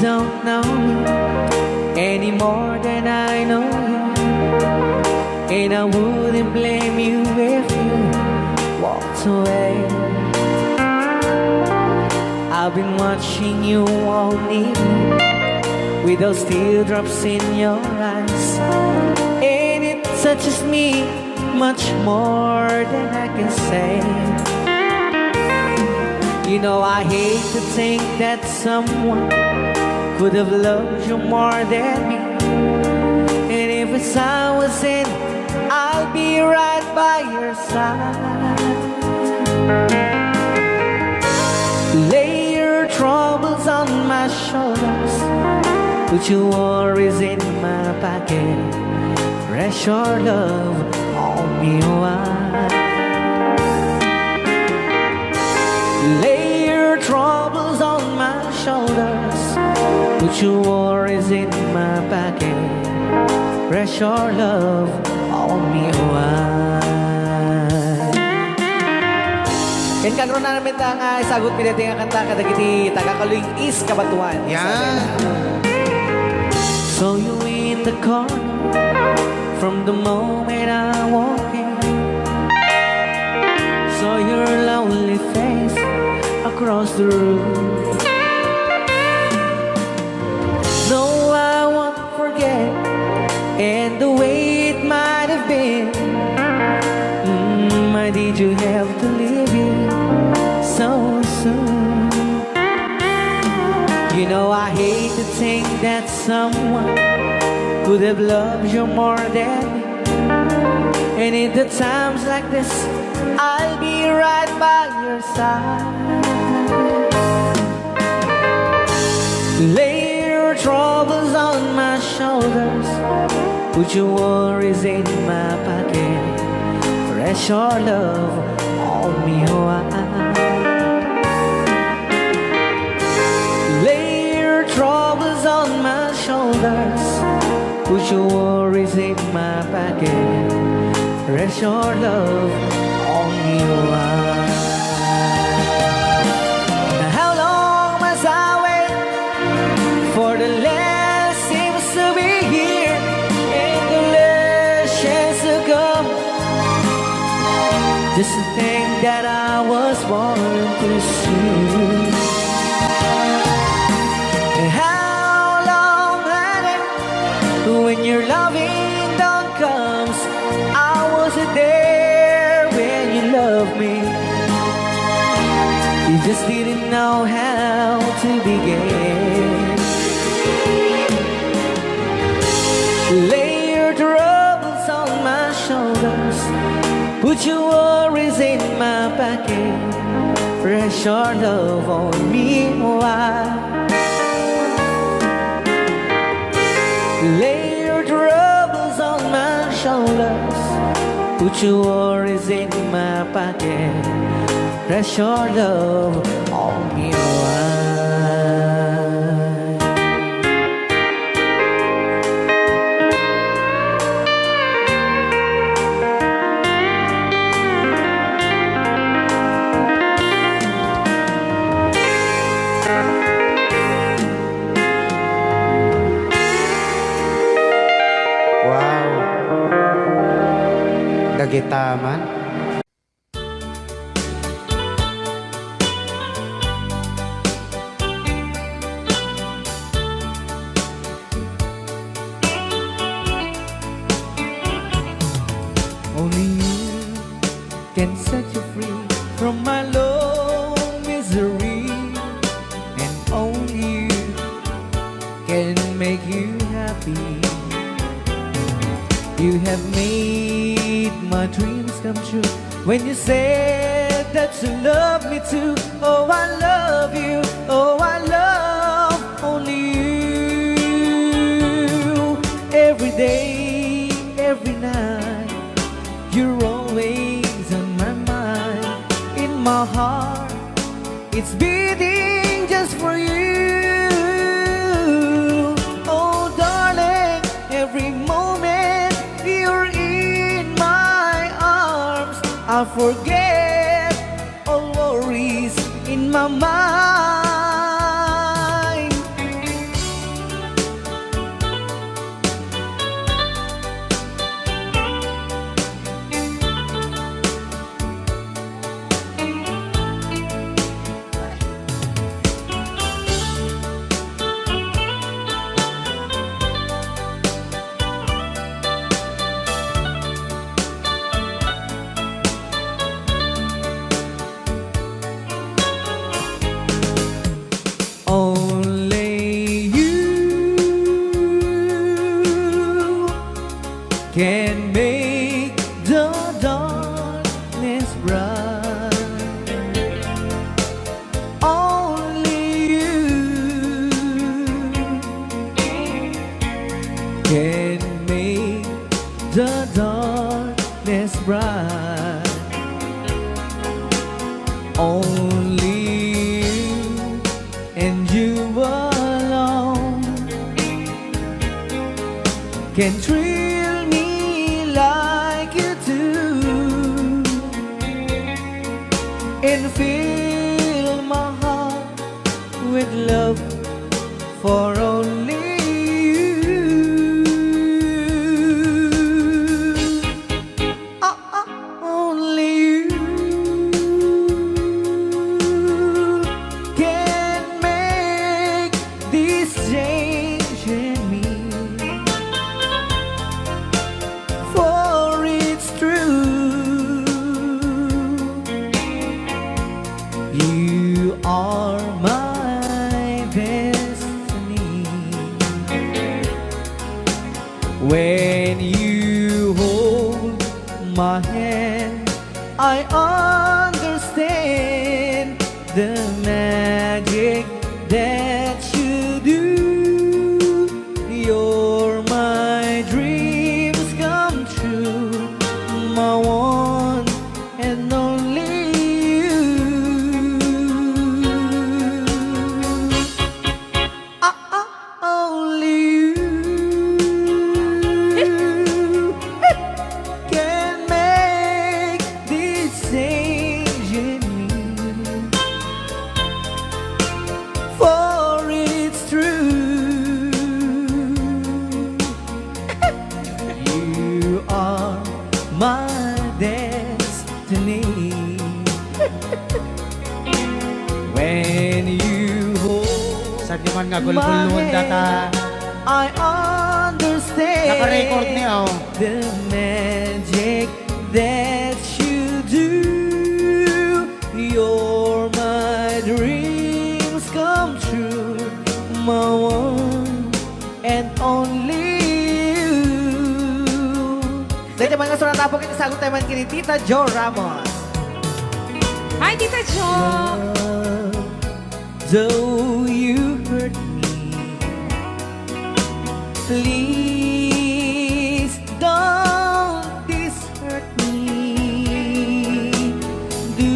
don't know me any more than I know you, and I wouldn't blame you if you walked away. I've been watching you all evening with those teardrops in your eyes, and it touches me much more than I can say. You know, I hate to think that someone could have loved you more than me, and if it's I was in, I'll be right by your side. Lay your troubles on my shoulders, put your worries in my pocket, rest your love on me wide. Lay your troubles on my shoulders, put your worries in my pocket, rest your love on me wide. Ken kagro na namin ta nga isagot pinati nga kanta kadagiti tagakaluing is kabatuan. Yan. So you in the corner from the moment I walk in, saw your lonely face across the room. No, I won't forget, and the way it might have been. Why did you have to leave it so soon? You know, I hate to think that someone could have loved you more than me, and in the times like this, I'll be right by your side. Lay your troubles on my shoulders, put your worries in my pocket, rest your love on me wide. Lay your troubles on my shoulders, put your worries in my pocket, rest your love on me wide. Now how long must I wait for the last seems to be here and the last chance to come? Just to think that I was born to see. And how long had it when your loving dawn comes? I wasn't there when you loved me. You just didn't know how to begin. Lay your troubles on my shoulders, put your worries in my pocket, rest your love on me wide. Lay your troubles on my shoulders, put your worries in my pocket, rest your love on me wide. Wow. Dagitaman. Only you can set you free from my low misery, and only you can make you happy. You have made my dreams come true when you said that you love me too. Oh, I love you. Oh, I love only you. Every day, every night, you're always on my mind. In my heart, it's beating just for you. Oh, darling, every moment you're in my arms, I forget all worries in my mind. can thrill me like you do, and fill my heart with love for only you. Only you can make this change in me, for it's true. You are my destiny. When you hold my hand, I understand the magic that you do. You're my dreams come true, my one and only you. Only you can make this change in me, for it's true. You are my destiny. When you hold Sa di man nga my gulgulon data. hand, I understand Naka-record niya, oh. the magic that you do. You're my dreams come true, my one and only you. Dahil mga surat po kita sagot tayo man kini Tita Jo Ramos. Hi, Tita Jo! Though you hurt me, please don't dishurt me. Do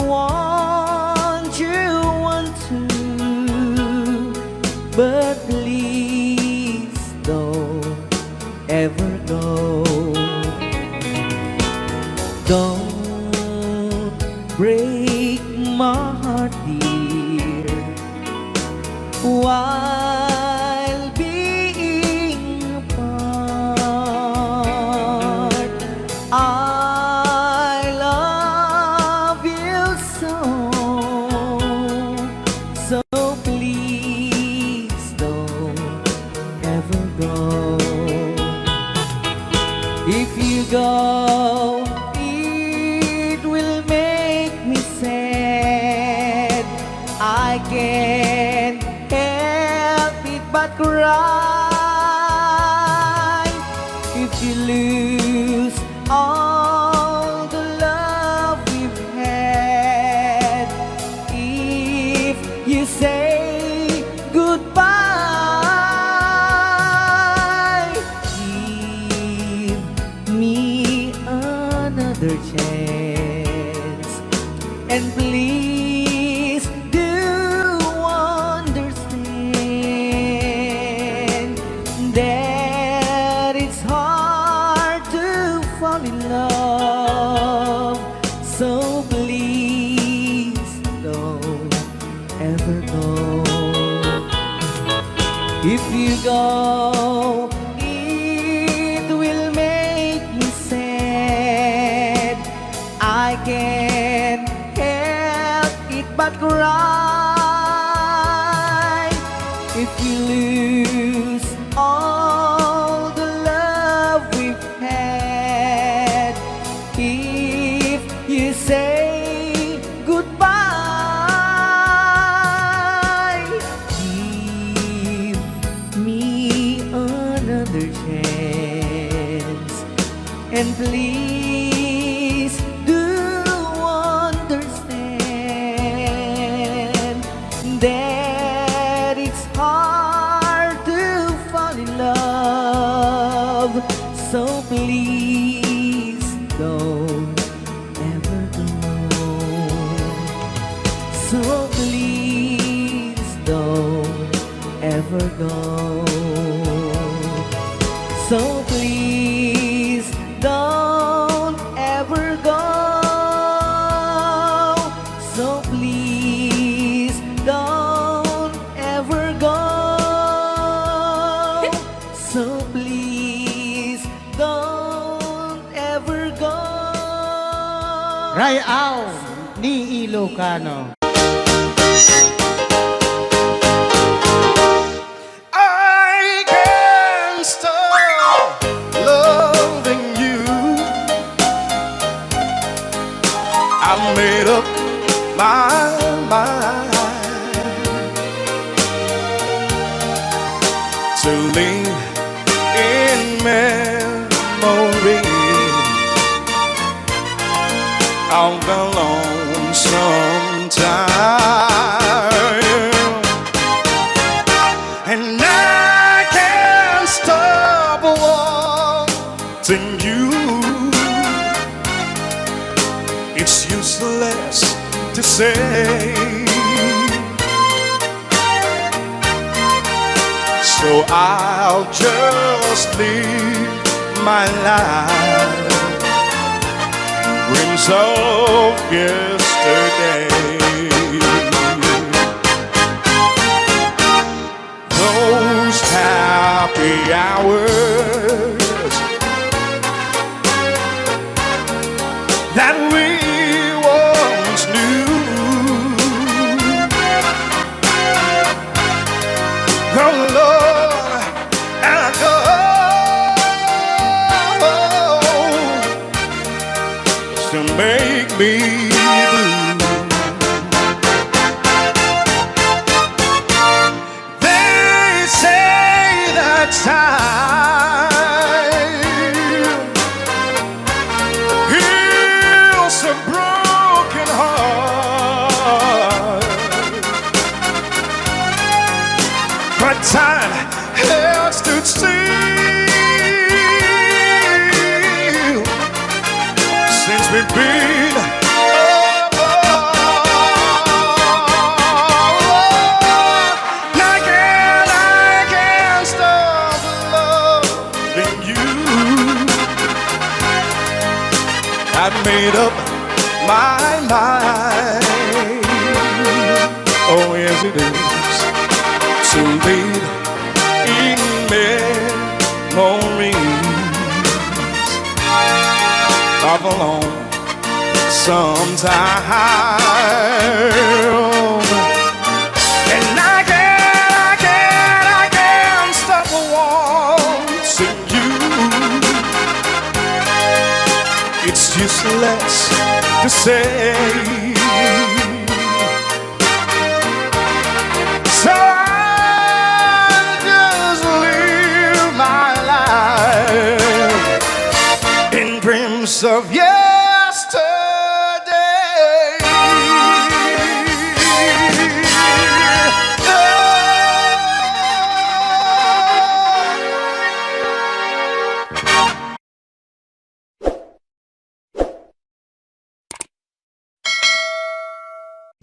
want to, but please don't ever go. Don't break my heart, dear, while being apart. I love you so, so please don't ever go. If you go, it will make me sad. I can't help it but cry. If you lose all the love we've had, if you say goodbye, give me another chance, and please do understand that it's hard to fall in love. So please don't ever go. If you go, it will make me sad. I can't help it but cry. If you lose all the love we've had, if you say goodbye, give me another chance, and please do understand that it's hard to fall in love. So please don't ever go. So please don't ever go. Bayaw ni Ilocano. I can't stop loving you. I made up my mind to live in memory of the lonesome time, and I can't stop wanting you. It's useless to say, so I'll just live my life dreams of yesterday. Those happy hours that we once knew, oh Lord, and to make me blue. They say that time heals a broken heart, but time has stood still since we've been apart. I can't stop loving you. I've made up my mind, oh yes it is, to live in memories of a lonesome time, and I can't stop wanting you. It's useless to say, so I'll just live my life in dreams of yesterday.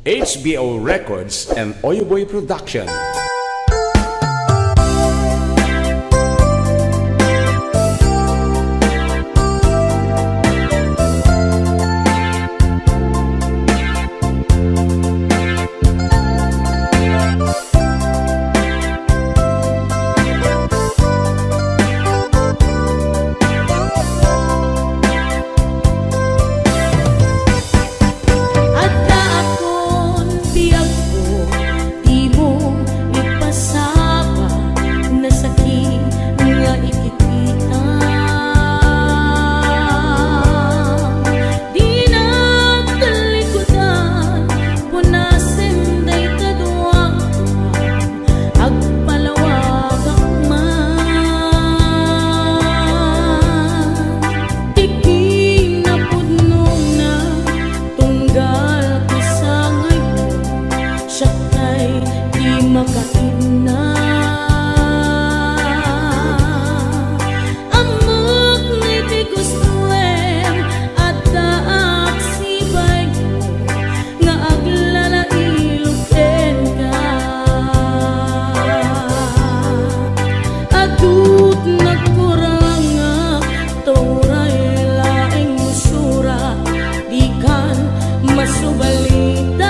HBO Records and Oyoboy Production. Adda akon biyag ko, di mo ipasaba na sakit nga ikikita. Di na talikudan, punasin day kadwa, agpalawag man. Tiking na pudnong na tunggal ko sa ngayon, siya kay di makaina. Amok nga'y di gustuem at daak sibay mo nga aglalailuken ka. Adut nagkurang nga turay laing musura, di kan masubalitan,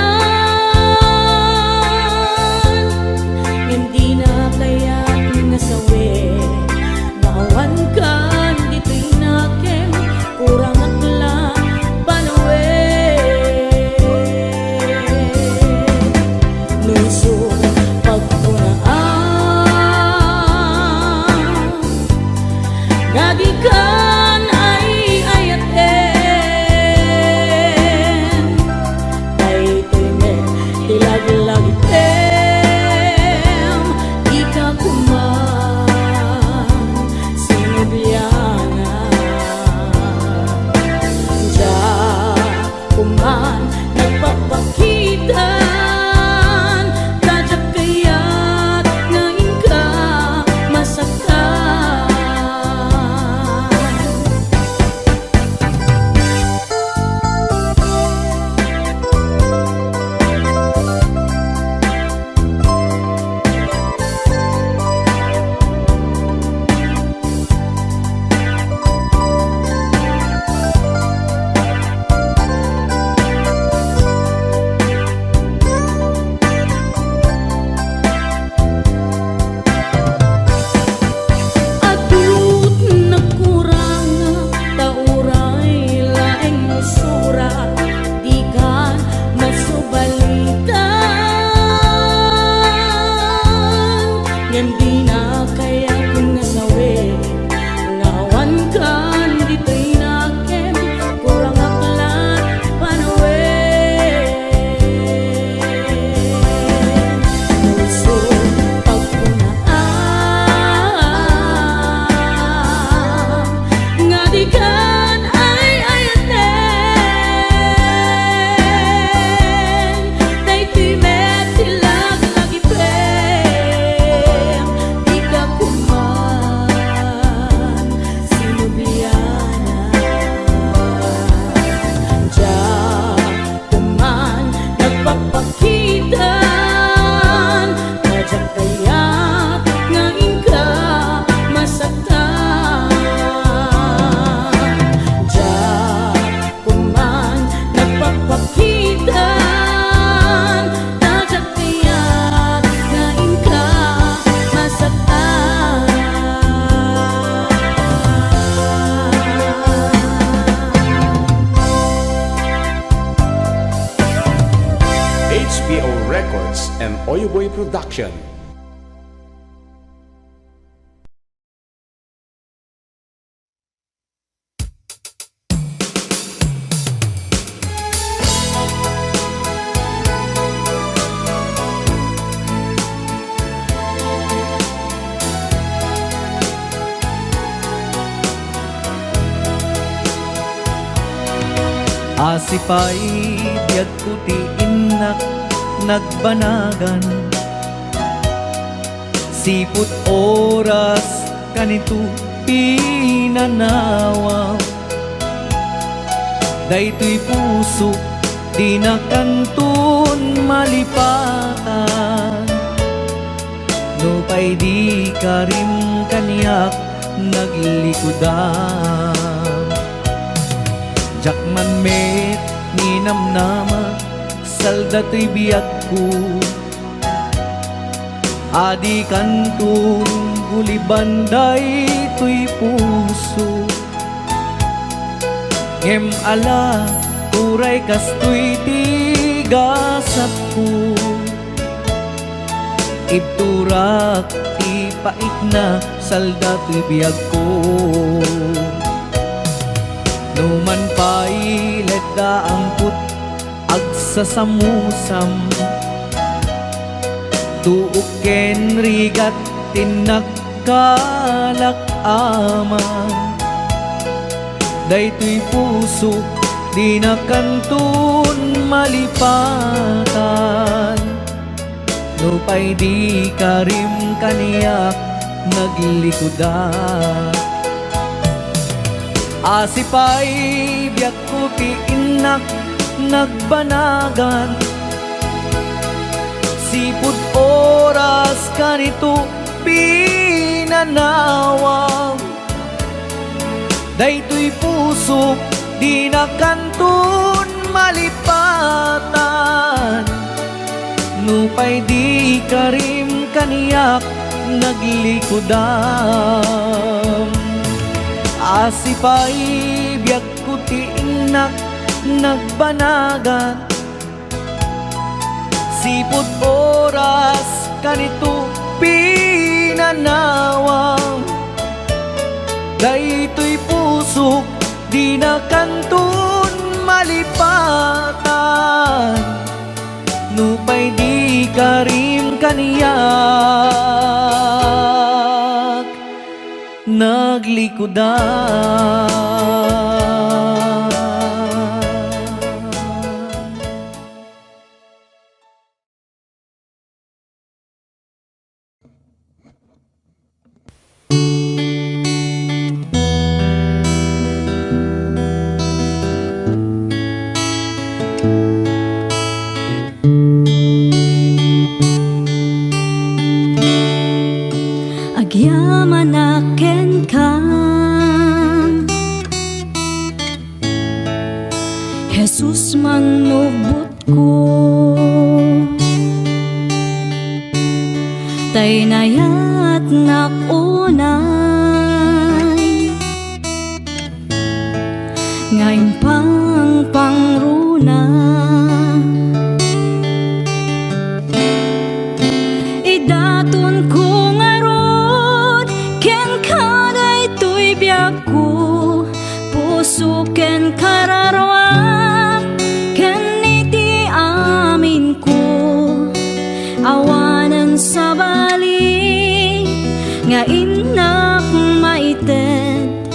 hindi na Lulusot pagpunaan Gadikan ay ayaten Daytoy me tilaglagitem Ika kuman sinubiyana Ja kuman nagpapakitan Tajak kaya't ngayon ka masaktan Adut nagkurang tauray laeng musura Di ka masubalitan Ngem di na kaya kung nasawi Ngawan kan dito'y nakem kurang aklat panawin Lulusot pagpunaan Ngadikan ay ayaten Daytoy met tilaglagitem Di ka kuman sinubiyana Ja kuman nagpapakitan Tajak kaya't ngayon ka masaktan Ja kuman nagpapakitan Tajak kaya't ngayon ka masaktan HBO Records and Oyoboy Production. Asipay biyag kuti inak nagbanagan Siput oras kanito pinanawa Daytoy puso di na kantun malipatan No pay di ka rin kaniyak naglikudan Jakman met ni namnama salda to'y biyag ko Adi kantun gulibanday to'y puso Ngem ala turay kasto'y tigasat ko Ibturak ipait na salda to'y biyag ko Numan pa'y ledda ang put agsasamusam Tuok ken rigat tinagkalak aman Daytoy puso di na kantun malipatan No pa'y di ka rin kaniyak naglikudan Asipay biyak ko inak nagbanagan Sipud oras kanito pinanawang Daytoy puso di na kantun malipatan Nupay di ka rin kaniyak naglikudan Asipay biyak ko inak nagbanagan sipot oras kanito pinanawang daytoy pusok di na kantun malipatan nupay di karim kaniyak naglikodan. Agyaman aken ka, Jesus manubot ko, tay nayat nakunay, ngayon pang pangruna. Idaton ko ngarod ken kaday tuy biyak ko, puso ken kararwak ken iti amin ko, awanan sa bali nga inak maited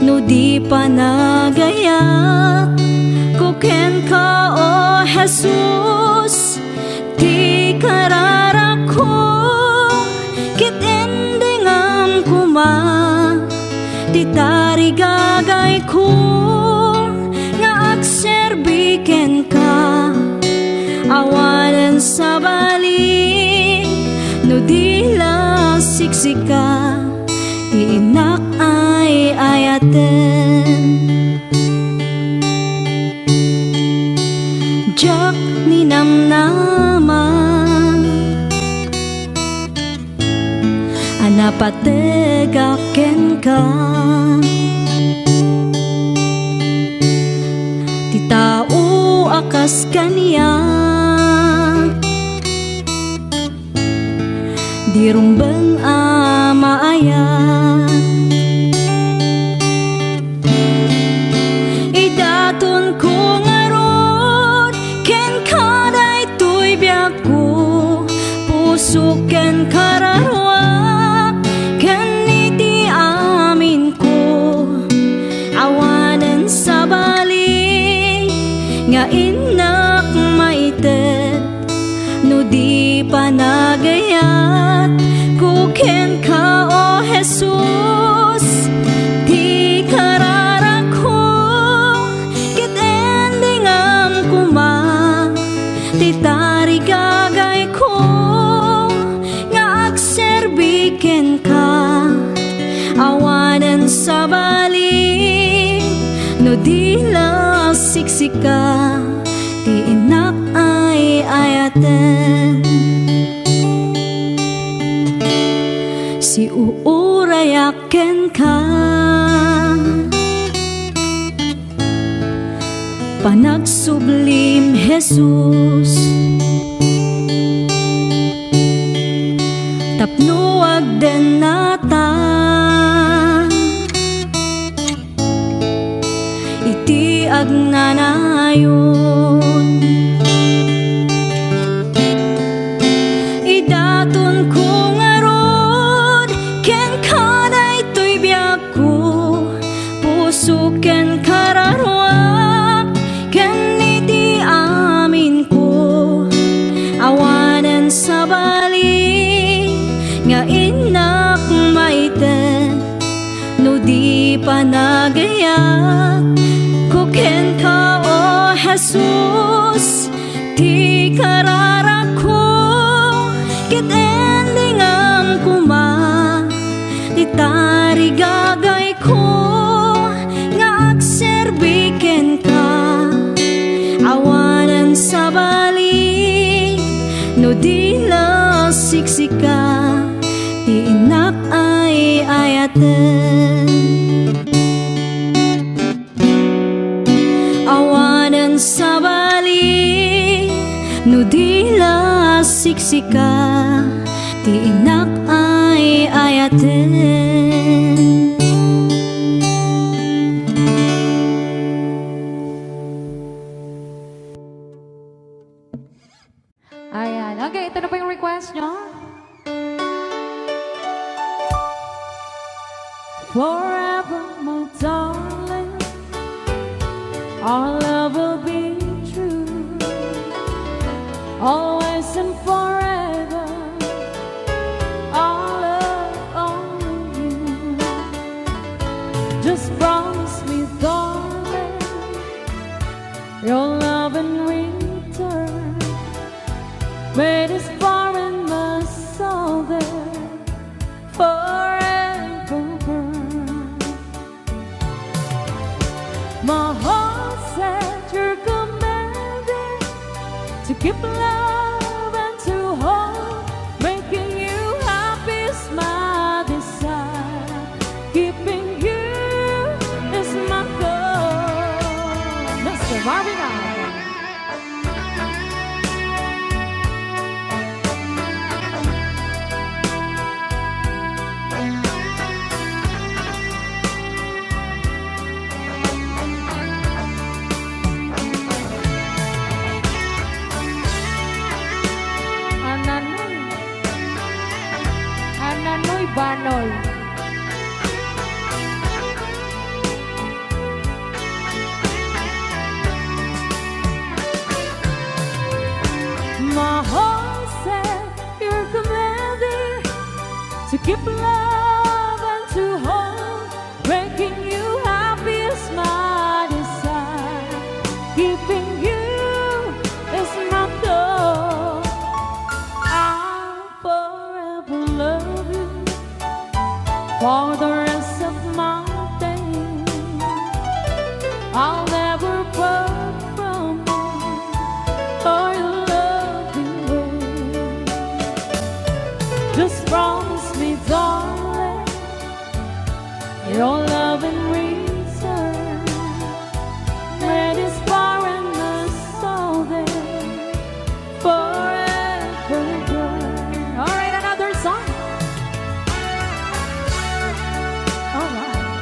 no di panagayat ko ken ka o Jesus ti kararak ko kit endingam kuma ti tarigagay ko nga agserbiken ka, awanan sa bali no di la siksika ti inak ay ayaten. Jak ni namnama anapategaken ka, ti tao akas kaniya di rumbeng amaaya. Idaton ko ngarod ken kaday tuy biyak ko, puso ken kararwak ken iti amin ko, awanan sa bali nga inak maited no di panagayat ko ken ka o Jesus ti kararak ko kit endingam kuma ti tarigagay ko nga agserbiken ka, awanan sa bali no di la siksika ti inak ay ayaten. Si uurayaken ka, panagsublim Jesus, tapno agden nata iti agnanayon. Idaton ko ngarod ken kaday tuy biyak ko, puso ken kararwak ken iti amin ko, awanan sa bali nga inak maited no di panagayat ko ken ka o Jesus ti kararak ko kit endingam kuma ti tarigagay ko nga agserbiken ka, awanan sa bali no di la siksika ti inak ay ayaten. Awanan sa bali no di la siksi ka, ti inak ay ayaten. Ayan. Okay, ito na po yung request nyo. Forever, my darling, our love will be true. Always and forever, our love only you. Just promise me, darling, your love in return. Made us far in my soul there forever burn. My heart said you're commanded to keep love and to hold, making you happy is my desire. Keeping you is my goal. Mr. Marvin Allen. Ananoy Banoy. My heart said you're commanded to keep love and to hold, making you happy is my desire. Keeping you is my goal. I'll forever love you for the rest of my days. I'll never part from you or your loving ways. Just promise me, darling, your love in return. Made is far in the soul there forever burn. All right, another song. All right.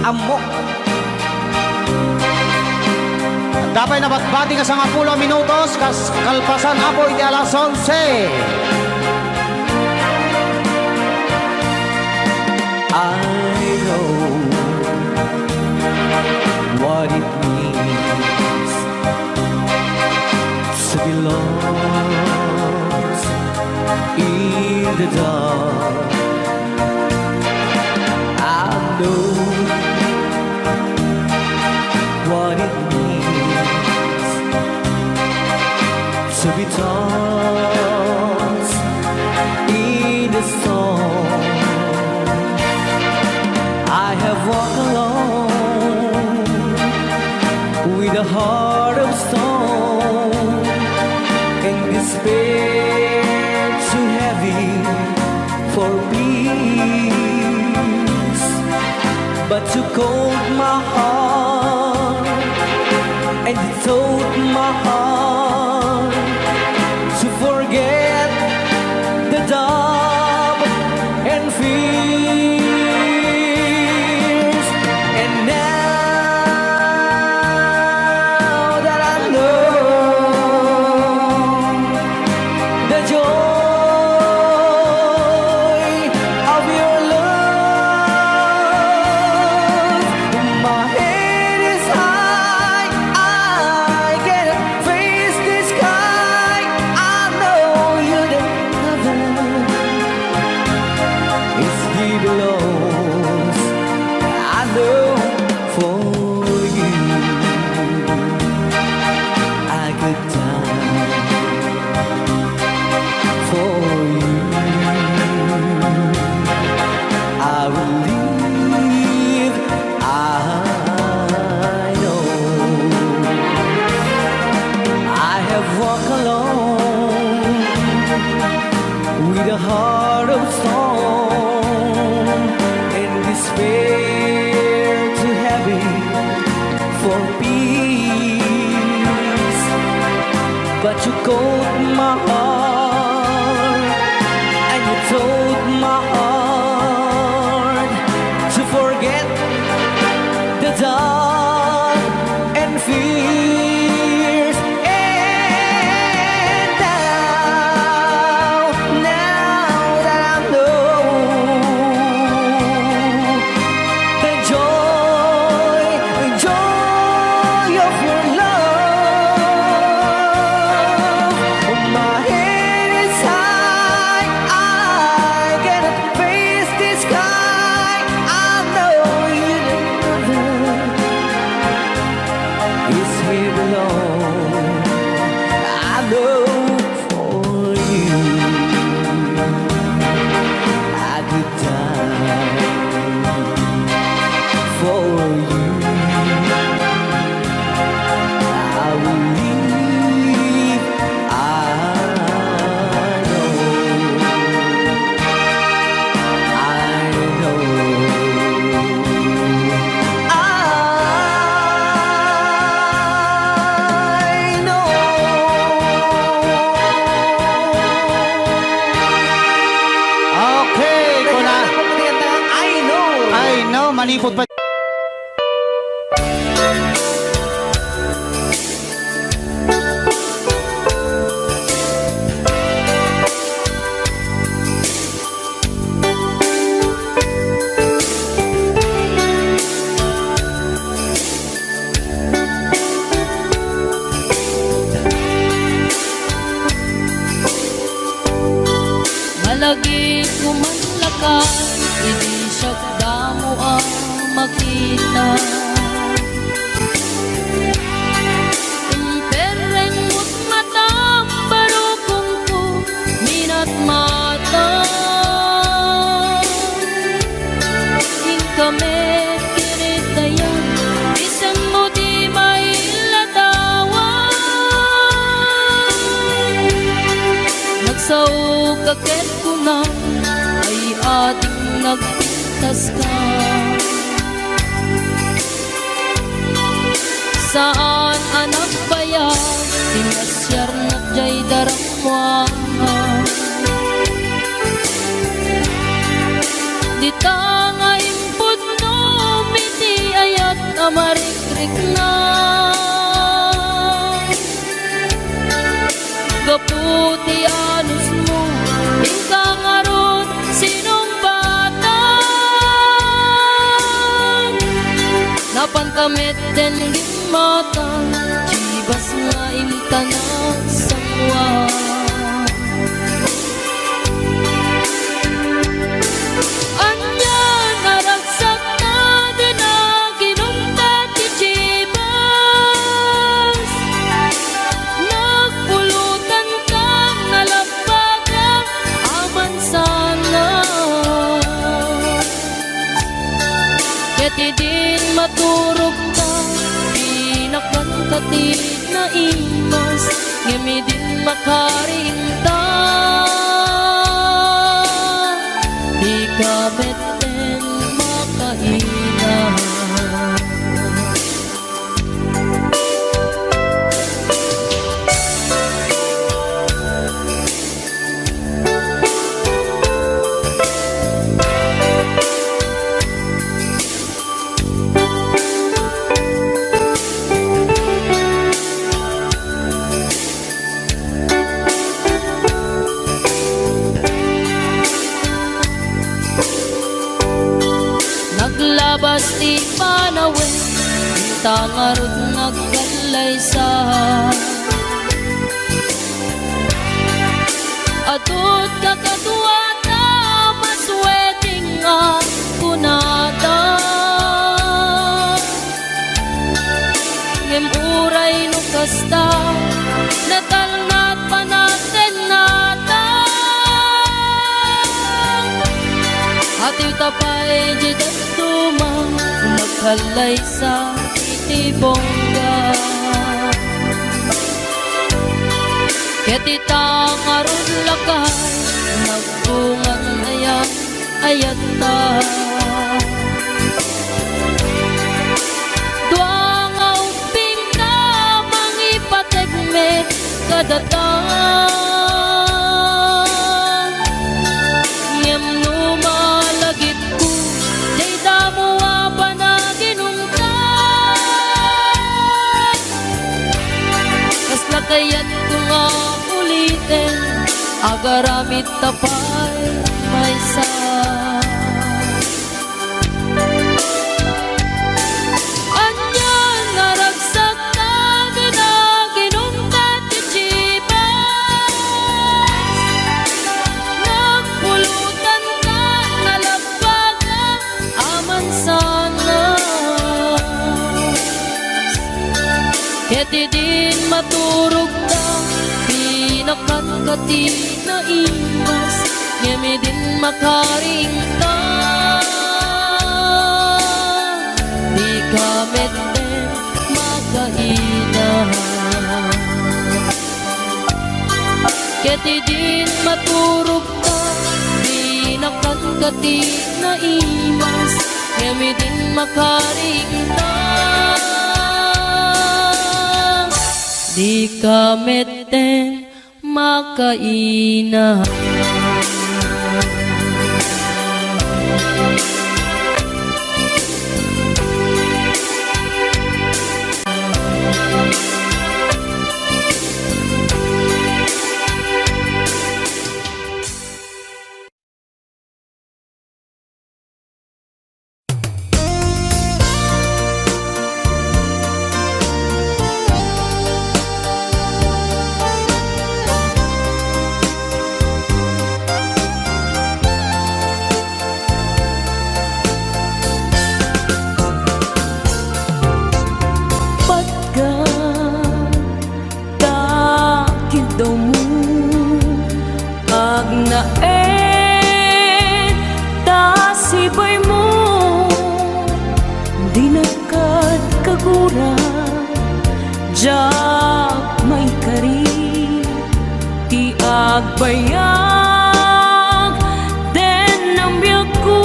amok. Dapat nabatbati ka sa 10 minutos, kalpasan apoy di alas 11. I know what it means to be lost in the dark. I know what it means to be tossed in the storm. I have walked alone with a heart of stone and despair too heavy for peace. But you cold my heart and you told my heart to forget the doubt and fears. And now that I know the joy of your love, my head is high, I cannot face the sky. I know you the heaven is here below. I know for you I could die for you. I will live. I know I have walked alone with a heart of stone and despair too heavy for peace. But you caught my heart and you told my heart to forget the dark and fears. And now that I know the joy of your love, my head is high, I cannot face the sky. I know you is here below. I know for you I could die for you. I will live. I know. I know. I know. Okay, kuna. I know. I know, manipot pa. Malagi kumanlakas, hindi siya damo ang makita. Pereng mo't matam, barukong ko, minat mata. King kami, kinitayan, isan mo di mailadawan. Nagsaw kaket ko na, ay ating nagpintas ka. Saan anak bayag, pinasyar na jay daramwa. Di ta nga impod no, miti na gaputi anos mo ikaw aron sinong bata napankamit din gimata jibas nga imtanang sangwa anya naragsak na din na ginungkat ti jibas nagpulutan kang nalabagan aman sana keti din maturog ka pinakan katid na imas ngemi din makarinta di ka beten makaina naglabas ti panawin tangarot nagkalay sa atut kakatuwata masweting nga kunata ngemuray no kasta natalnat panaten nata ati tapay jidat tumang nagkalay sa itibongga ketita karun lakay nagbungan ayat ayata duang auping na mangipategme kadatang ngem numalagit ko day damo pa na ginungkat kas lakayat ko nga ulitin agaramit tapay may sa anyan naragsak na ginaginungkat ti jibas nagpulutan ka nalabagan aman sana keti din maturog na pinakan kati na imas ngemi din makaringta di ka meten makaina keti din maturog ka pinakan kati na imas ngemi din makaringta di ka meten makaina Tasibay mo di nagkat kagura jak may kari ti agbayag den ang biyak ko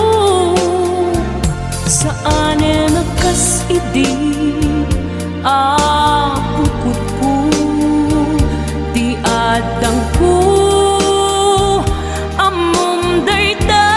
saan nakas idi apukot ko ti adang ko amom dayta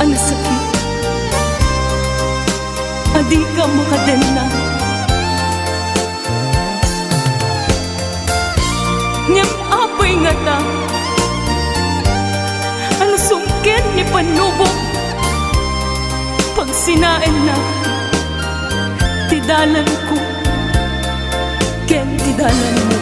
Ang sakit, adi ka makadena. Ngem apoy nga ta, ang sungkit ni panubok. Pag sinain na, tidalan ko, ken tidalan mo.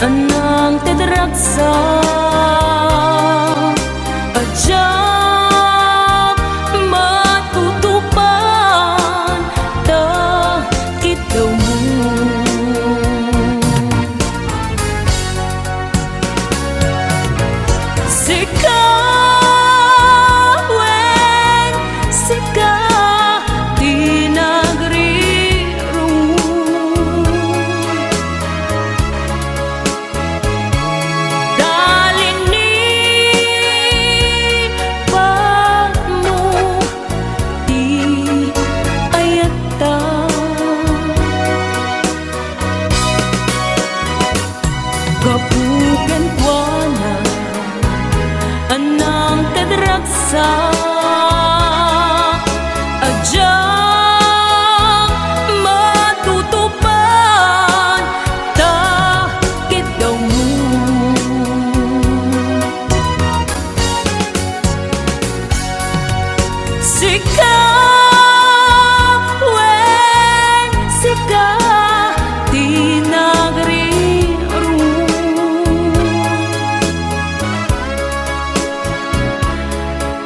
Anang tedraksa ajak matutupan ta kita mo. Sikawen sika tinagriru kapukan kuana anang tedraksa ajak matutupan ta kita mo. Sikawen sika tinagriru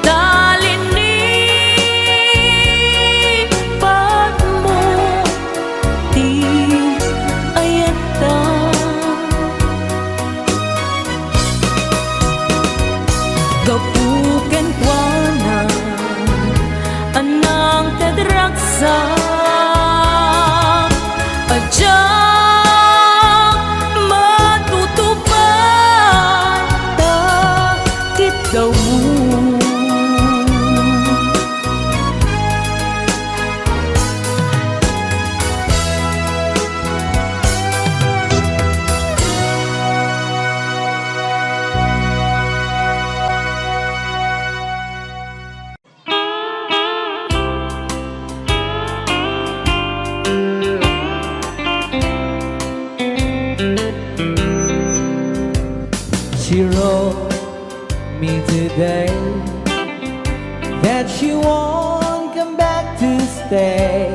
talini pagmo ti ayata gapuken kuana anang tedraksa ajak matutupan ta kita mo. She wrote me today that she won't come back to stay,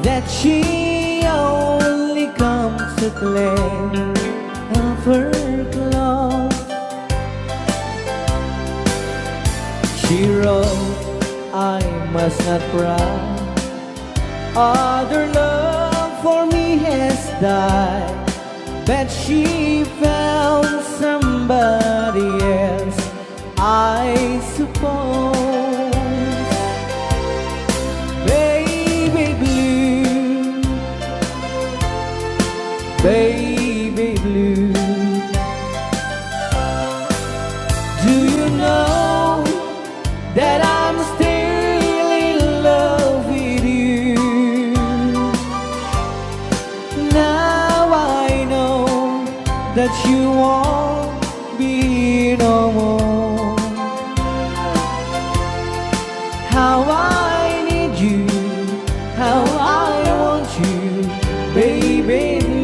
that she only comes to claim of her clothes. She wrote, I must not cry, other love for me has died, but she found somebody else, I suppose. Baby blue, baby blue, do you know that I'm still in love with you? Now I know that you won't be no more. How I need you, how I want you, baby blue.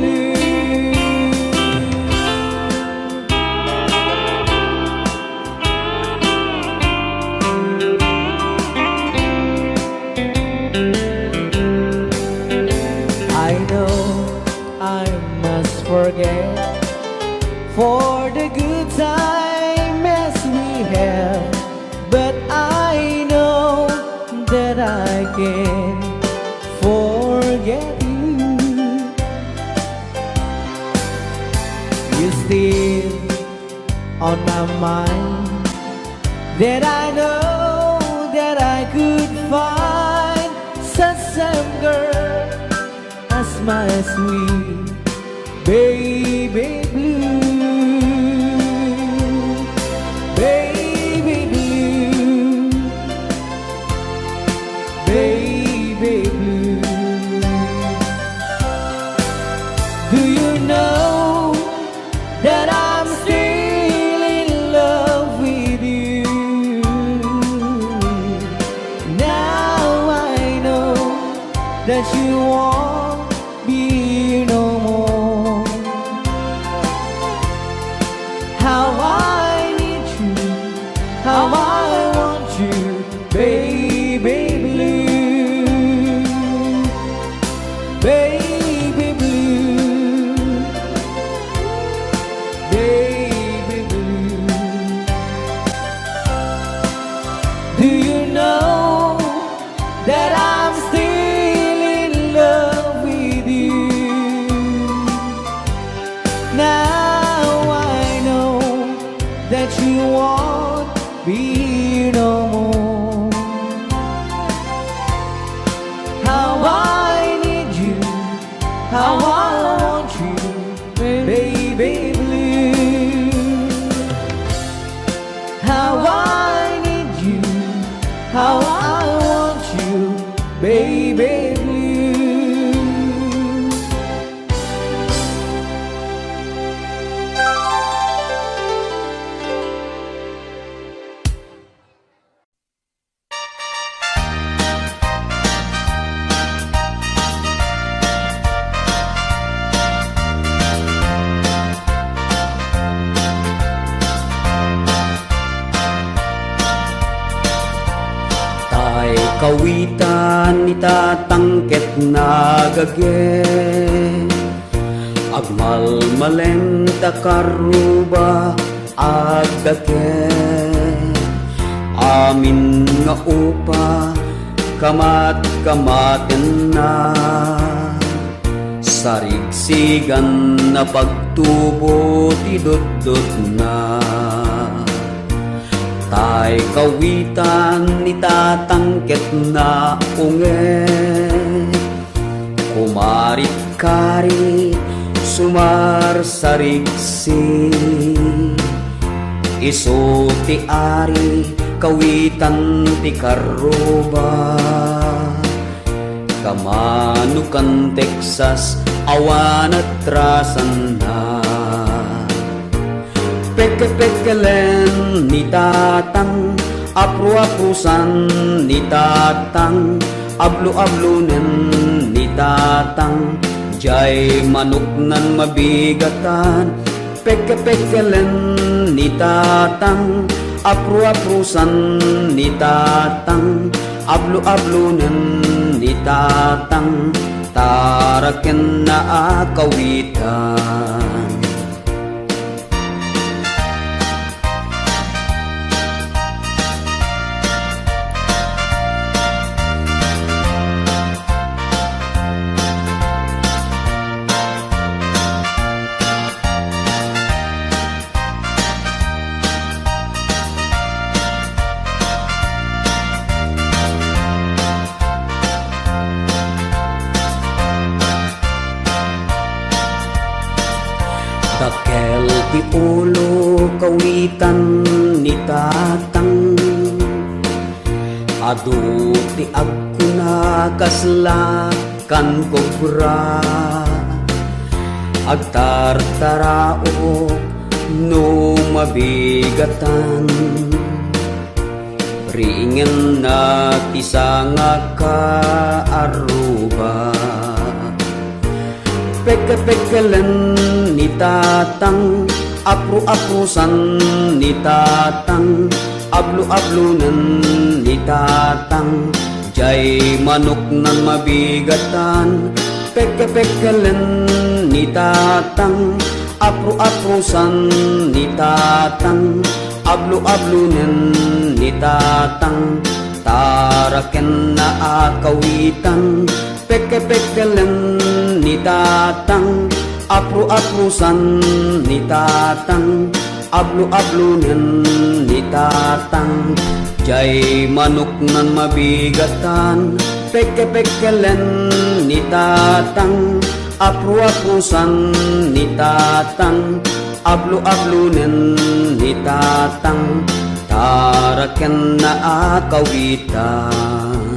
I know I must forget for the good time as we have, but I know that I can forget you. You're still on my mind, that I know that I could find such same girl as my sweet baby blue, baby blue, baby blue. Do you know that I'm still in love with you? Now I know that you won't be here no more. How I need you, how I want you, baby blue, baby blue, baby blue. Do you know that I'm still in love with you? Now I know that you won't be here no more. How I need you, how I want you, baby blue. How I need you, how I want you, baby blue. Tay kawitan ni tatangket nagage, agmalmalen takaruba agdake, amin nga upa kamat kamaten na, sarigsigan na pagtubo tidot-dot na. Tay kawitan ni tatangket na unge, kumarit kari sumar sarigsi, iso ti ari kawitan ti karuba, kamanukan Texas awan at trasan na. Peke-pekelen ni tatang, apru-aprusan ni tatang, ablu-ablunen ni tatang, jay manok nan mabigatan. Peke-pekelen ni tatang, apru-aprusan ni tatang, ablu-ablunen ni tatang, taraken na akawitan. Dakel ti ulo kawitan ni tatang, adu ti agkuna kasla kan kobra, agtartarao no mabigatan, ringen na ti sanga kaaruba. Peke-pekelen ni tatang, apru-aprusan ni tatang, ablu-ablunan ni tatang, jay manok nan mabigatan. Peke-pekelen ni tatang, apru-aprusan ni tatang, ablu-ablunan ni tatang, taraken na akawitan. Peke-pekelen ni tatang, apru-aprusan ni tatang, ablu-ablunan ni tatang, jay manok nan mabigatan, peke-pekelen ni tatang, apru-aprusan ni tatang, ablu-ablunan ni tatang, taraken na akawitan.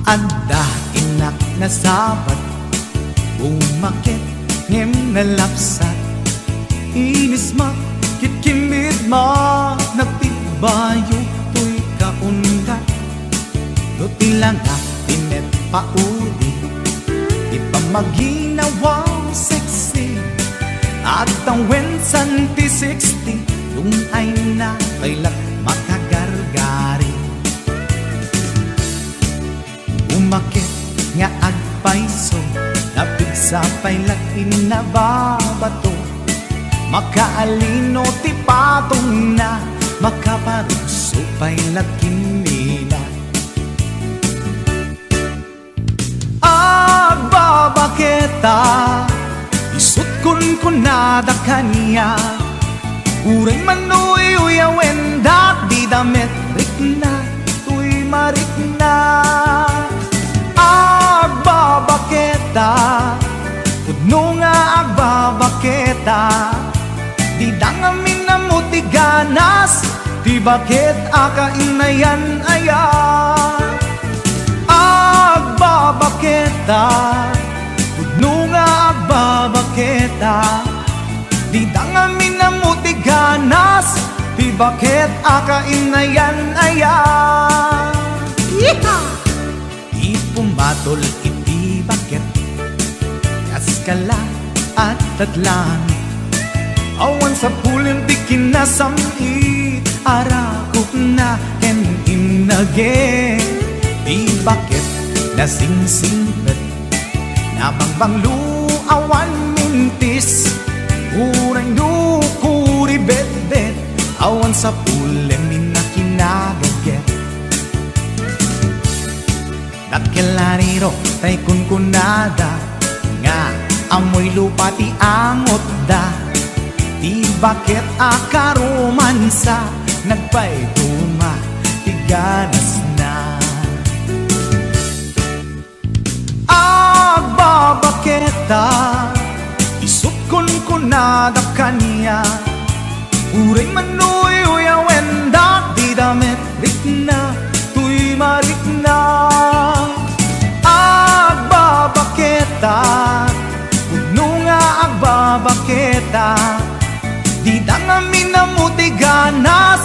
Anda inak na sabat, umakit ngem na lapsat, inis makit kimid ma, nagtibayo to'y kaundat, do tila nga tinet pauli, di pa maginawang sexy, at ang wensan ti 60, yung ay na kailat makagargari. Umakit nga agpaiso, napigsa pa'y lakin na babato, makaalino ti patong na, makaparuso pa'y lakin nila. Agbabaketa, isut kun nada kanya, uray manoy uyawen dat di damit rikna, tuy marikna. Agbabaketa, pudno nga agbabaketa, di dangamin na mutiganas, di bakit akainayan aya. Agbabaketa, pudno nga agbabaketa, di dangamin na mutiganas, di bakit akainayan aya. Yeehaw! Pumatol iti bakit, kaskala at tatlang, awan sa pulim di kinasamit, arakok na ken inage, di bakit nasingsingpet, nabangbanglu awan mintis, uray nukuri bet-bet, awan sa pulim minakinagaget. Dakilariro tay kunkunada, nga amoy lupa ti angot da, di bakit akaromansa, nagpaituma ti ganas na. Agbabaketa, isut kunkunada kanya, uray manoy uyawen da, di damit rikna, tuy marikna. Agbabaketa, pudno nga agbabaketa, di dangamin na mutiganas,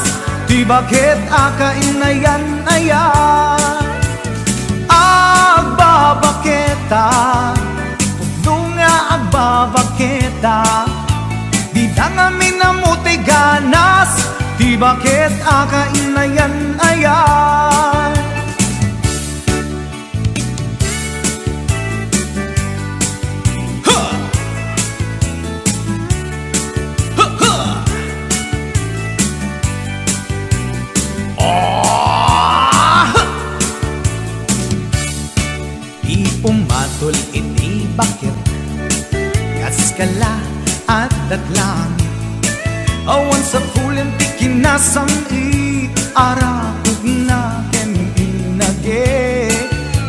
di bakit akainayan aya. Agbabaketa, pudno nga agbabaketa, di dangamin na mutiganas, di bakit akainayan aya. Pumatol iti bakit, kaskala at datlang, awan sa pulim ti kinasamit, arakog na ken inage,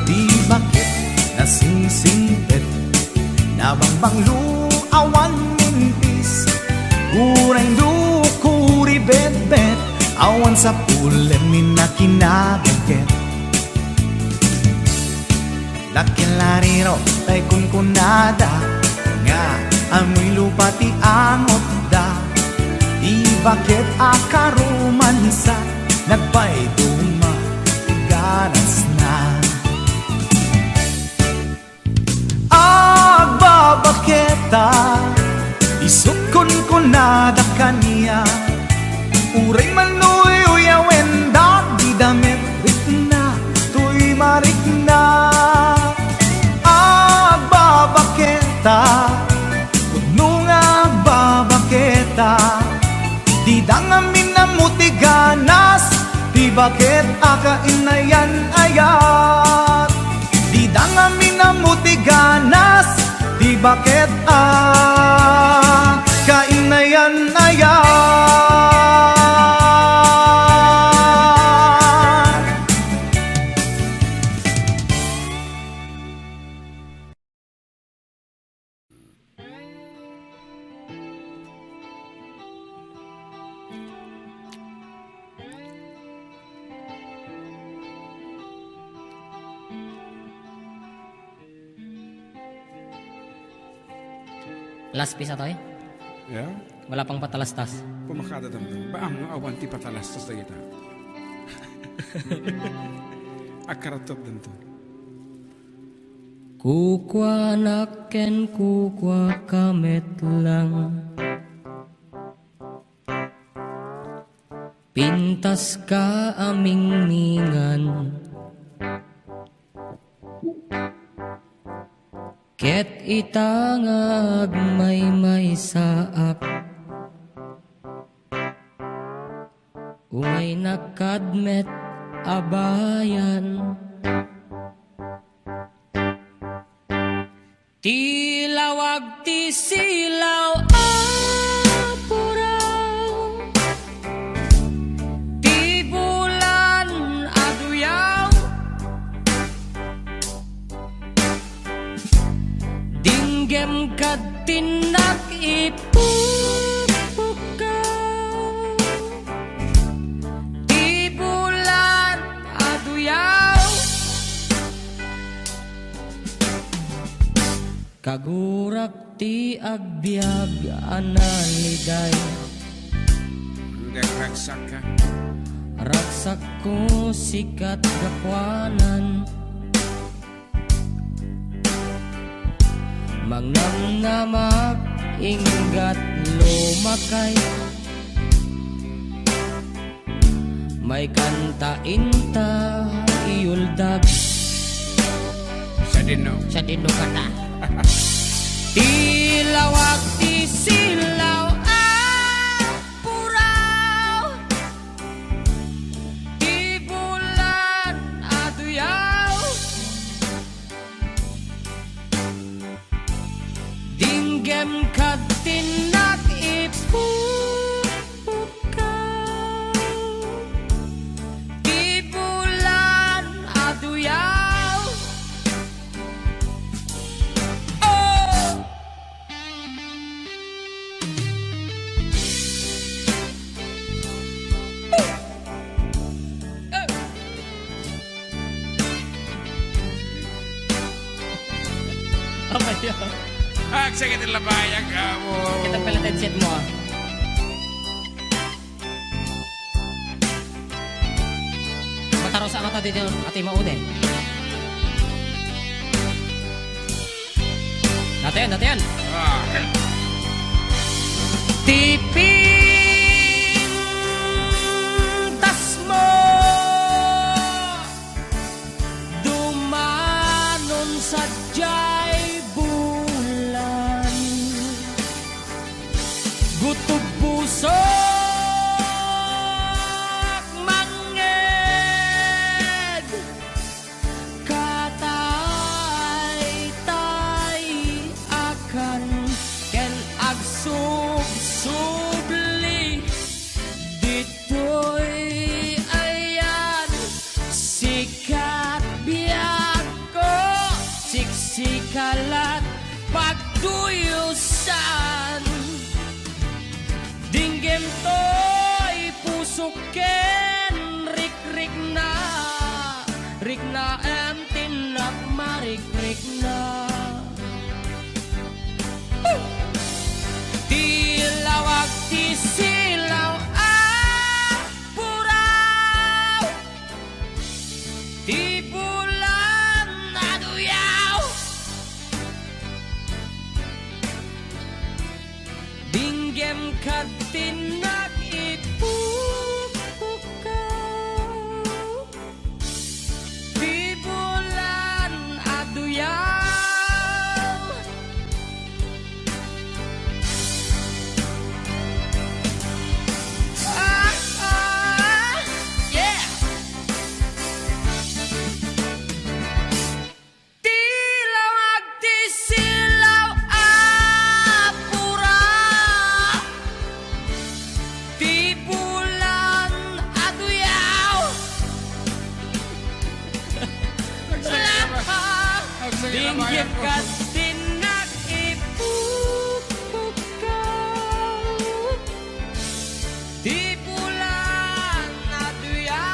di bakit nasingsingpet, nabangbanglu awan mintis, uray dukuri bet-bet, awan sa pulim minakinagaget. Lakilariro tay kunkunada, nga amoy lupa ti angot da, di bakit akaromansa, nagpaituma ti ganas na. Agbabaketa, isut kunkunada kanya, uray manoy uyawen da, di damit rikna, tuy marikna. bakit akainayan ayat di dangami na mutiganas di bakit kainayan ayat Last piece ito eh. Yeah? Wala pang patalastas. Pumakada tanto. Baang awan ti patalastas na kita. Akaratop tanto. Kukwa naken kukwa kamet lang. Pintas ka aming mingan. Ket itangag may saak. Umay nakadmet abayan. Tilawag ti silaw apuraw. Ti bulan aduyaw. Dinggem kad tinak ipupukaw. Ti bulan aduyaw. Kagurak ti agbyag analiday. Raksak ka. Raksak ko sikat gakwanan. Mangnamnamak inggat lumakay. May kanta inta iuldag. Sa dino. Sa dino kata. Tilawag ti silaw apuraw. Ti bulan aduyaw. Dinggem kad tinak ipupukaw. Ti bulan aduyaw. Sakit ang labayag ka mo. Kita pala headset mo ah. Mataro sa mata dito ati maude. Natin. Tiping tas mo dumanon sa jay bulan. Gutob puso manged katay-tay akan ken agsub-subli ditoy ayan sikat biyak ko siksikalat pagduyusan. Dinggem to'y pusok ken rik-rik na em tinak marik-rik na. Tilawag ti silaw apuraw. Ti bulan aduyaw. Dinggem kad tinak ipupukaw. Ti bulan aduyaw. Yeah. labayan ko. Di pula na tuya.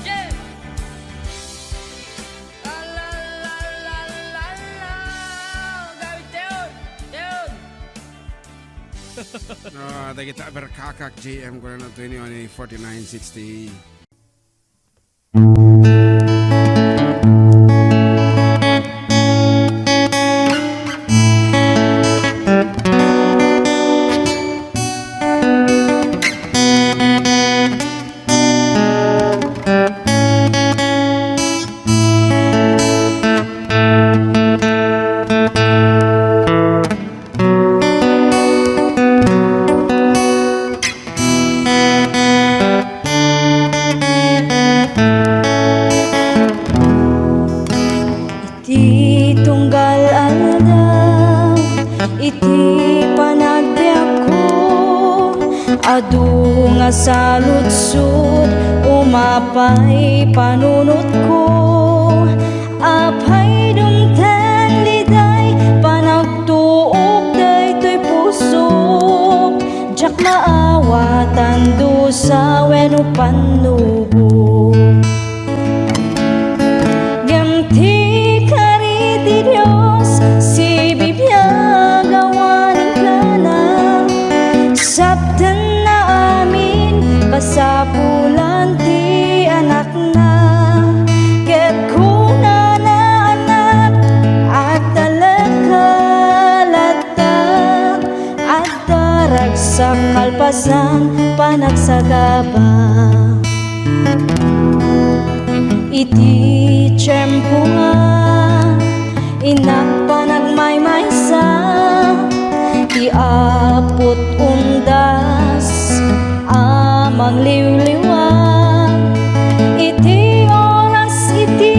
Yeah. La la la la la la. Gabi Teon. Kita berkakak JM ko na 214960. Iti tunggal aldaw, iti panagbiag ko, adu nga saludsud, umapay panunot ko, apay dumten liday, panagtuog daytoy pusok, jak maawatan dusa wenno panubog. Gamti kariti Dios, si bibiyag awanin ka na, sabtan na amin, kasapulan ti anak na, ket kuna na anak, at talagkalata, at darag sa kalpasan, panagsagaba. Iti tiyempo nga, inak pa nagmaymaysa, iapot undas, amang liwliwag. Iti oras iti,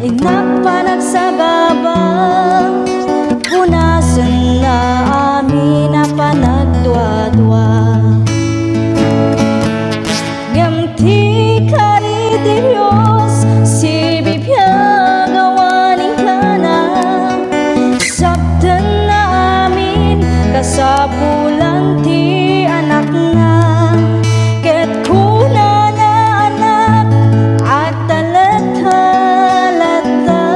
inak pa nagsagaba, punasan na amin na panagdwa-dwa. Gamti kariti Dios, si bibiyag awanin ka na, sabtan na amin, kasapulan ti anak na, ket kuna na anak, at talagkalata,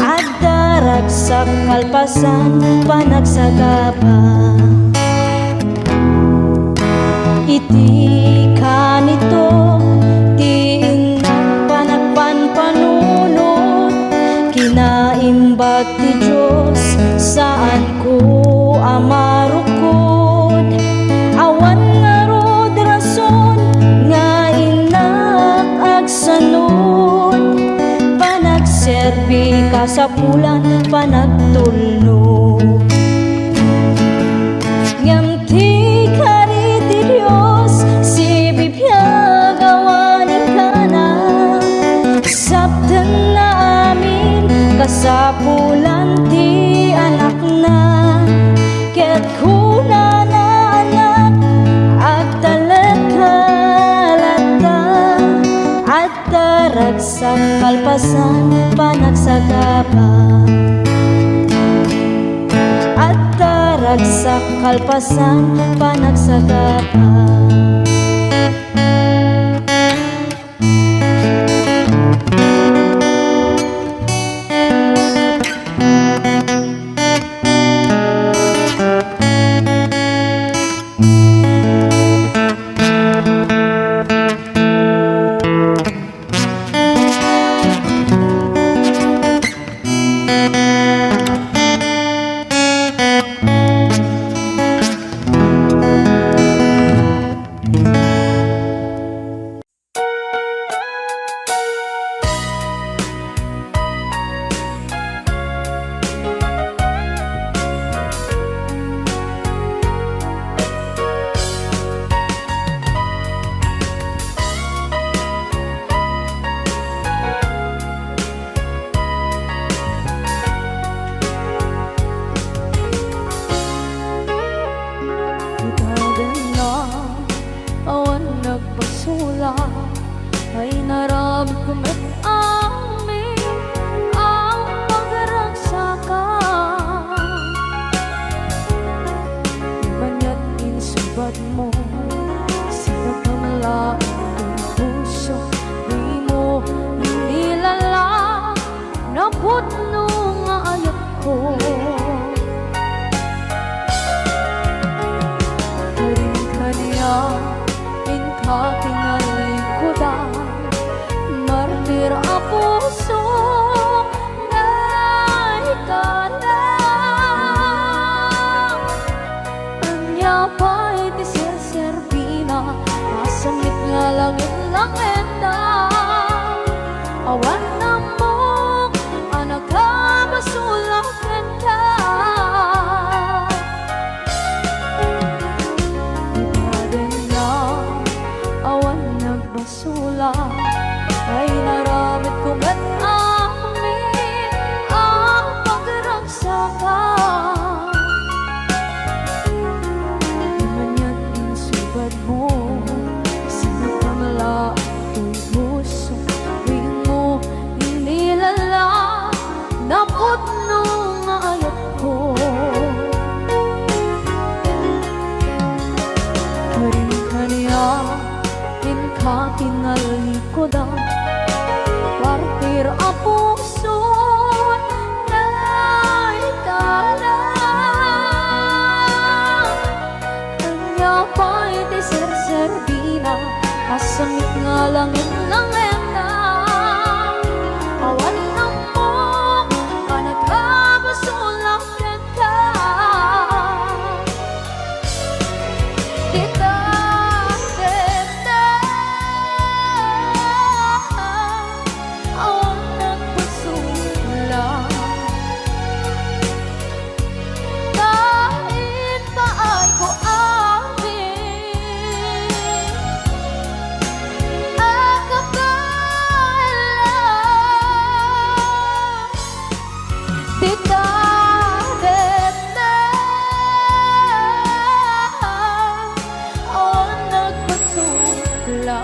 at darag sa kalpasan, panagsagaba. Iti kanito, ti inak panagpanpanunot, kinaimbag ti Diyos, saan ko amarukod, awan nga rod rason, nga inak agsanod, panagserbi kasapulan, panagtulnog. Ngamti kariti Dios, si bibiyag awanin ka na, sabtan na amin, kasapulan ti anak na, ket kuna na anak, at talagkalata, at darag sa kalpasan, panagsagaba. At darag sa kalpasan, panagsagaba. naramit ko met amin ang pagragsakan. Manya't insubad mo, sinagkamala ang puso, di mo nilala na putno nga ayat ko. Karin-kanya inkatingalikudan, martir a puso na ikalang. Anya pa'y di serserpina, masamit nga langit-langit na. Awan na mo, anak ka, masulakan ka. Ibaden na, awan nagbasula, ay naramit ko ba't amin ang pagragsakan. Imanyan insubad mo, sinagkamala ang puso, di mo inilala na putno nga ayat ko. Karin-kanya inkatingalikudan, partir a puso na ikalang. Kanya pa'y di serserbina, asamit nga langit-langit na. Awan na mo, anak ka, masulakan ka. Dita, dita, awan nagpasula. Kahit paay ko amin, akapailan. Dita, dita, awan nagpasula.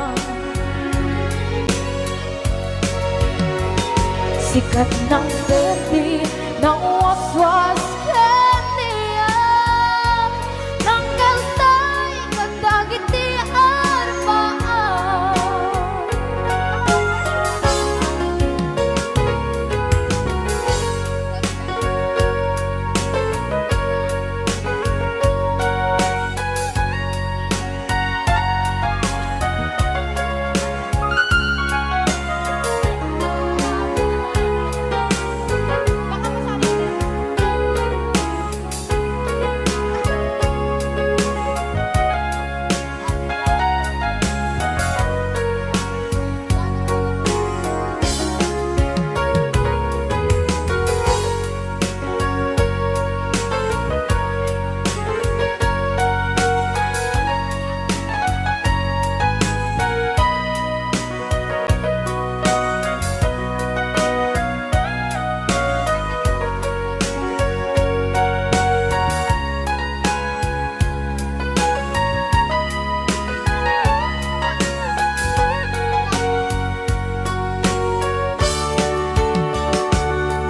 Sikat ng berde ng waswas kaniya, ng kaltay kadagitian paan.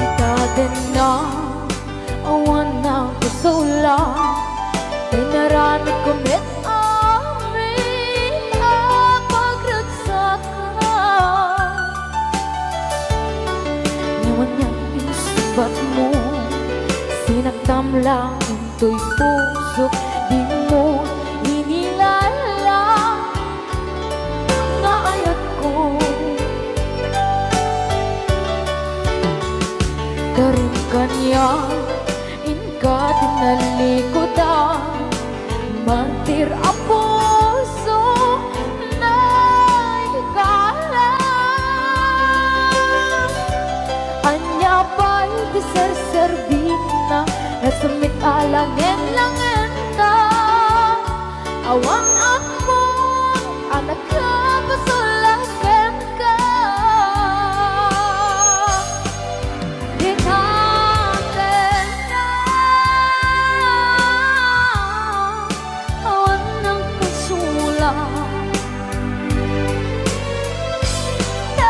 Ikaden na, awan na kusula, inaramit ko met amin ang pagragsakan. Nawan niyang insubat mo, sinagtam lang into'y puso, di mo inilala nga ayat ko. Karin-kanya inkatinalikudan, martir a puso na ikalang. Anya pa'y di serserbina, nasumit alangin-langin na. Awan ako, anak ka, pasulakan ka. Ikaten na, awan ng kasula. Na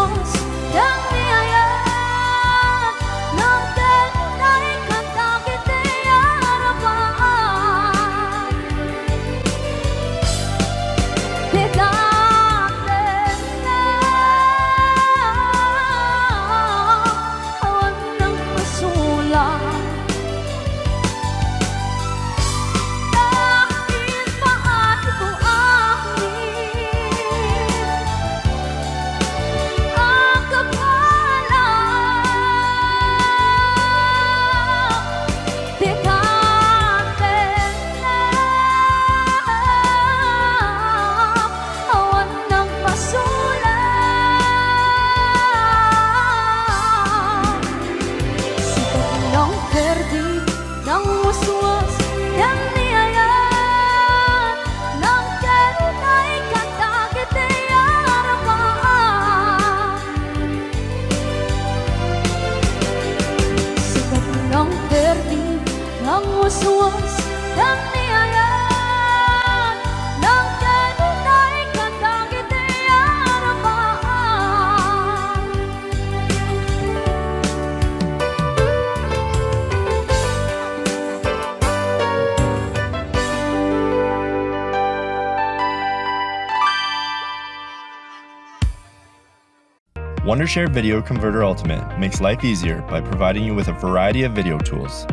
uswas yang niayat ng tenay kanta kiti harapan Bigatin na awan ng masulat Dahil paat ko ang kapalang Bigatin na awan ng masulat Sikat ng perdi ng uswas yang niayat ng tenay kanta kiti harapan Sikat ng perdi ng uswas yang niayat ng tenay kanta kiti harapan Wondershare Video Converter Ultimate makes life easier by providing you with a variety of video tools.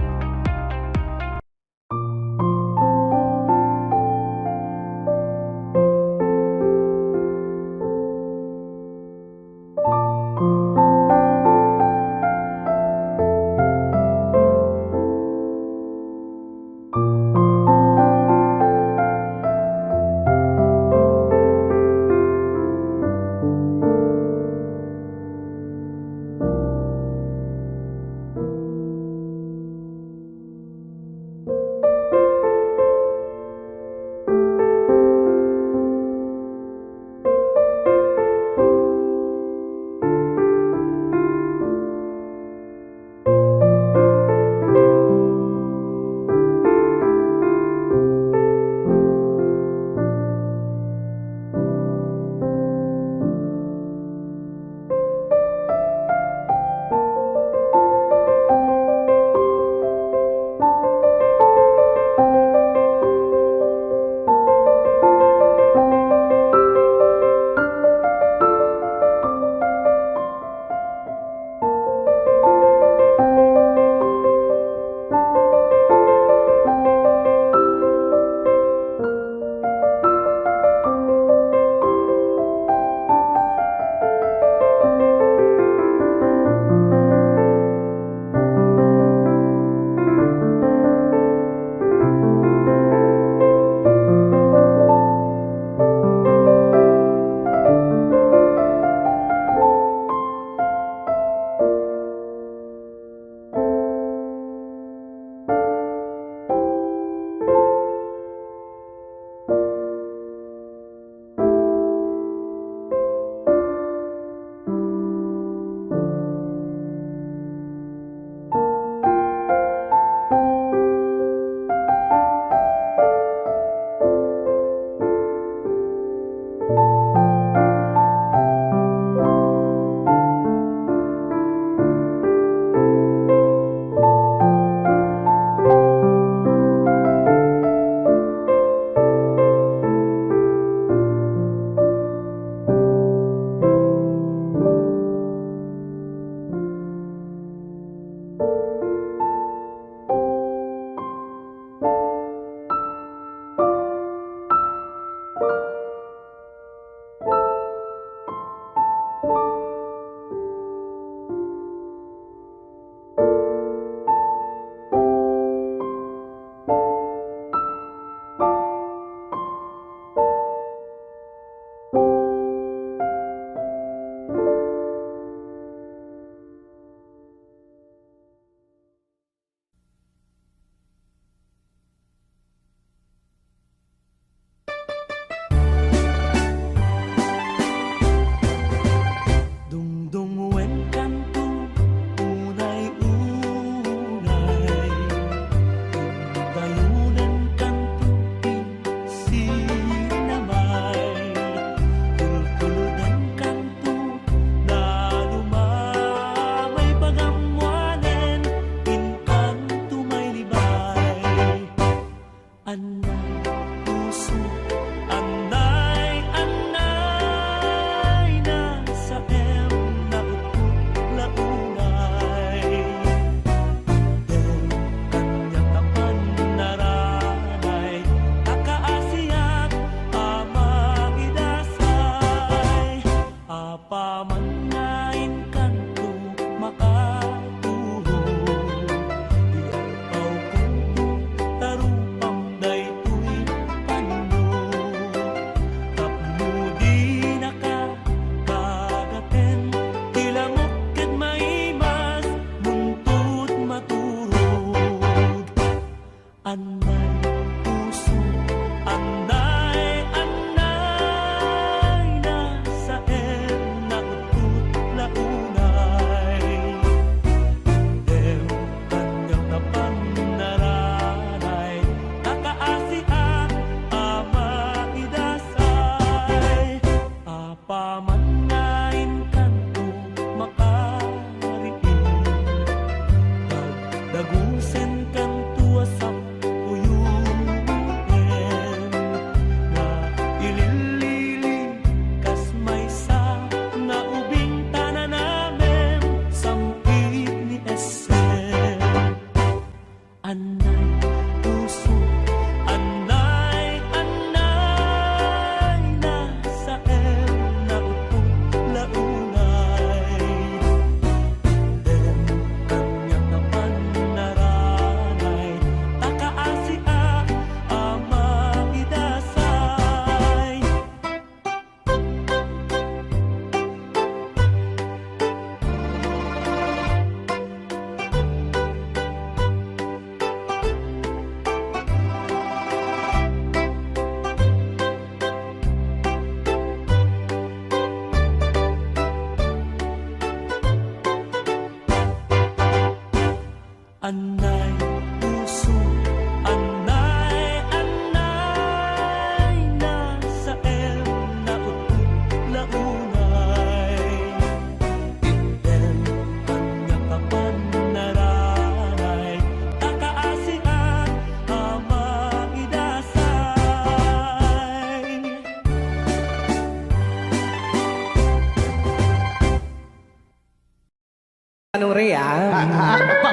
Anong Rea?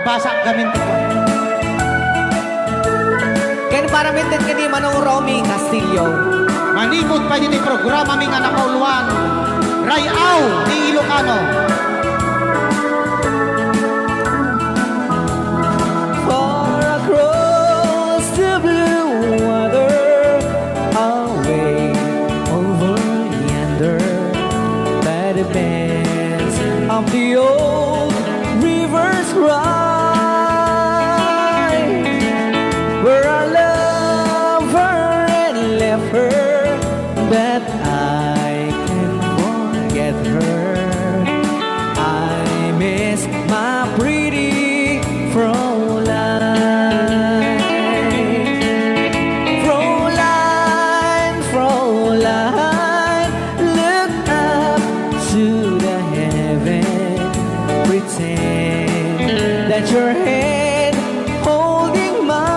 Basa gamin ko. Kaya para mintin ka di Manong Romy Castillo. Manimot pa din yung programa mi nga nakauluan. Rayaw ni Ilocano. Far across the blue water, away over yonder, by the banks of the old rivers ride, where I love her and left her, but I can't forget her. I miss my pretty Fräulein. Fräulein, Fräulein, look up to the heaven, pretend that your hand holding mine.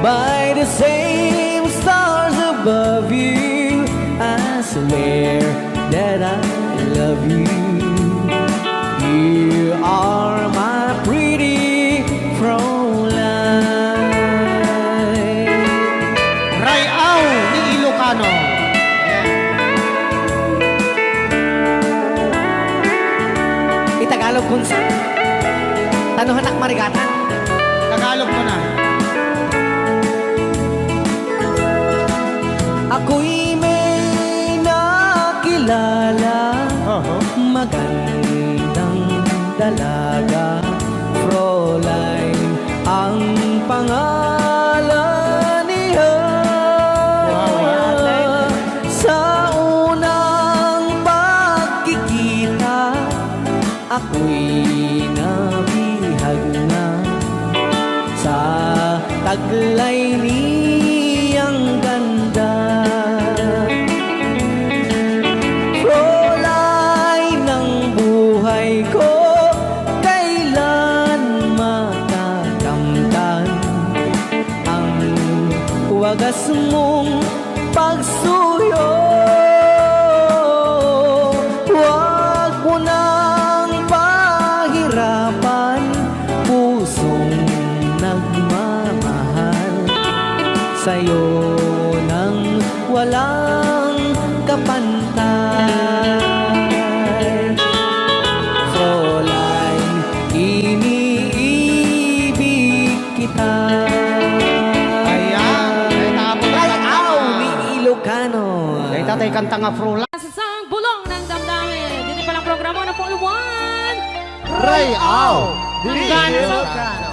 By the same stars above you, I swear that I love you. You are my pretty Fräulein. Rayaw ni Ilocano. Itagalog kung sa tanuhanak marigatan. Tagalog mo na. Ako'y may nakilala, magandang dalaga, Fräulein ang pangalan niya. Sa unang pagkikita, ako'y nabihag na sa taglay niyang ganda. Fräulein ng buhay ko, kailan matakamtan ang wagas mong pagsuyo. Huwag mo nang pahirapan pusong nagmamahal sa'yo nang walang kapantay. Fräulein, iniibig kita. Rayaw ni Ilocano. Kay tatay kanta nga Fräulein. Sa bulong ng damdamin. Dito palang programa na po iwan. Rayaw. Hanggang sa